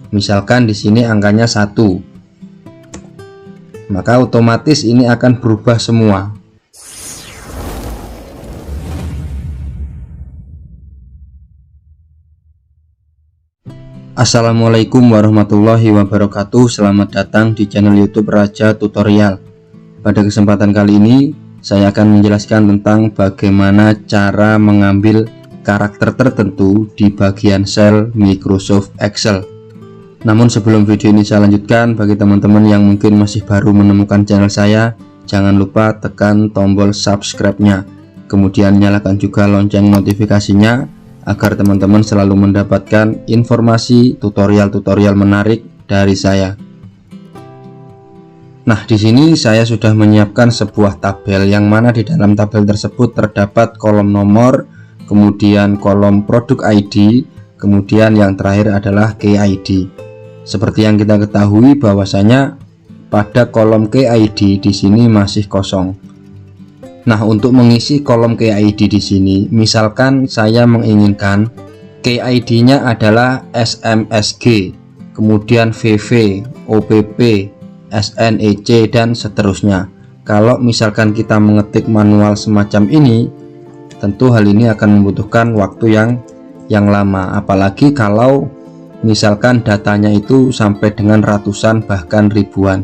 Misalkan di sini angkanya 1, maka otomatis ini akan berubah semua. Assalamualaikum warahmatullahi wabarakatuh. Selamat datang di channel YouTube Raja Tutorial. Pada kesempatan kali ini saya akan menjelaskan tentang bagaimana cara mengambil karakter tertentu di bagian sel Microsoft Excel. Namun sebelum video ini saya lanjutkan, bagi teman-teman yang mungkin masih baru menemukan channel saya, jangan lupa tekan tombol subscribe-nya, kemudian nyalakan juga lonceng notifikasinya agar teman-teman selalu mendapatkan informasi tutorial-tutorial menarik dari saya. Nah, di sini saya sudah menyiapkan sebuah tabel yang mana di dalam tabel tersebut terdapat kolom nomor, kemudian kolom produk ID, kemudian yang terakhir adalah key ID. Seperti yang kita ketahui bahwasanya pada kolom key ID di sini masih kosong. Nah, untuk mengisi kolom key ID di sini, misalkan saya menginginkan key ID-nya adalah SMSG, kemudian VV, OPP, SNEC dan seterusnya. Kalau misalkan kita mengetik manual semacam ini, tentu hal ini akan membutuhkan waktu yang lama, apalagi kalau misalkan datanya itu sampai dengan ratusan bahkan ribuan.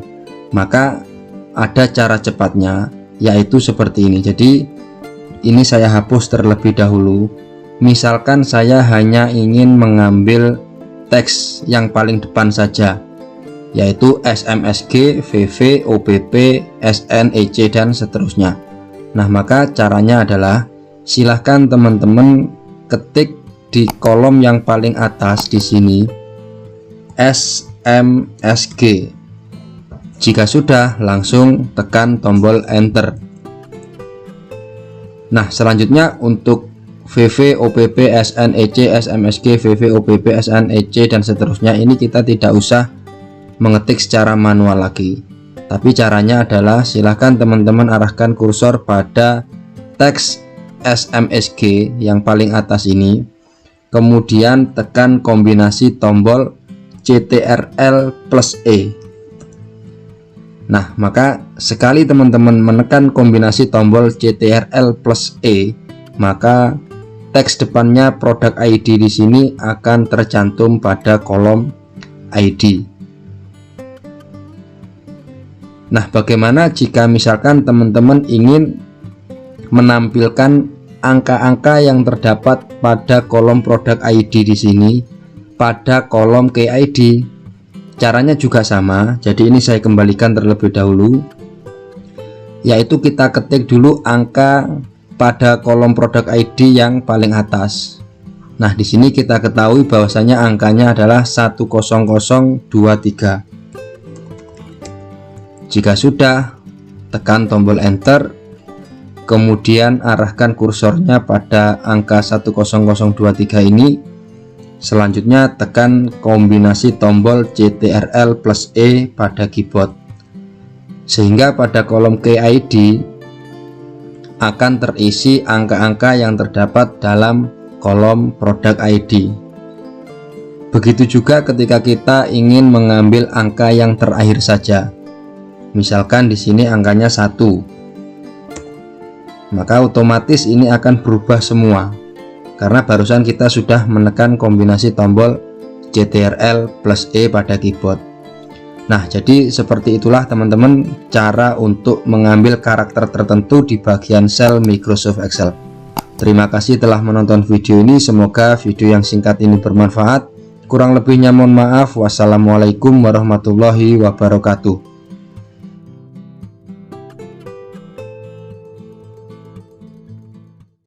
Maka ada cara cepatnya, yaitu seperti ini. Jadi ini saya hapus terlebih dahulu. Misalkan saya hanya ingin mengambil teks yang paling depan saja, yaitu SMSG, VV, OPP, SNEC dan seterusnya. Nah, maka caranya adalah silahkan teman-teman ketik di kolom yang paling atas di sini SMSG. Jika sudah, langsung tekan tombol enter. Nah, selanjutnya untuk VV, OPP, SNEC, SMSG, VV, OPP, SNEC dan seterusnya, ini kita tidak usah mengetik secara manual lagi. Tapi caranya adalah silahkan teman-teman arahkan kursor pada teks SMSG yang paling atas ini, kemudian tekan kombinasi tombol CTRL+E. Nah, maka sekali teman-teman menekan kombinasi tombol CTRL+E, maka teks depannya produk ID di sini akan tercantum pada kolom ID. Nah, bagaimana jika misalkan teman-teman ingin menampilkan angka-angka yang terdapat pada kolom produk ID di sini pada kolom key ID? Caranya juga sama. Jadi ini saya kembalikan terlebih dahulu, yaitu kita ketik dulu angka pada kolom produk ID yang paling atas. Nah, di sini kita ketahui bahwasanya angkanya adalah 10023. Jika sudah, tekan tombol enter, kemudian arahkan kursornya pada angka 10023 ini. Selanjutnya tekan kombinasi tombol CTRL+E pada keyboard, sehingga pada kolom key ID akan terisi angka-angka yang terdapat dalam kolom produk ID. Begitu juga ketika kita ingin mengambil angka yang terakhir saja. Misalkan di sini angkanya 1, maka otomatis ini akan berubah semua karena barusan kita sudah menekan kombinasi tombol CTRL+E pada keyboard. Nah, jadi seperti itulah teman-teman cara untuk mengambil karakter tertentu di bagian sel Microsoft Excel. Terima kasih telah menonton video ini. Semoga video yang singkat ini bermanfaat. Kurang lebihnya mohon maaf. Wassalamualaikum warahmatullahi wabarakatuh.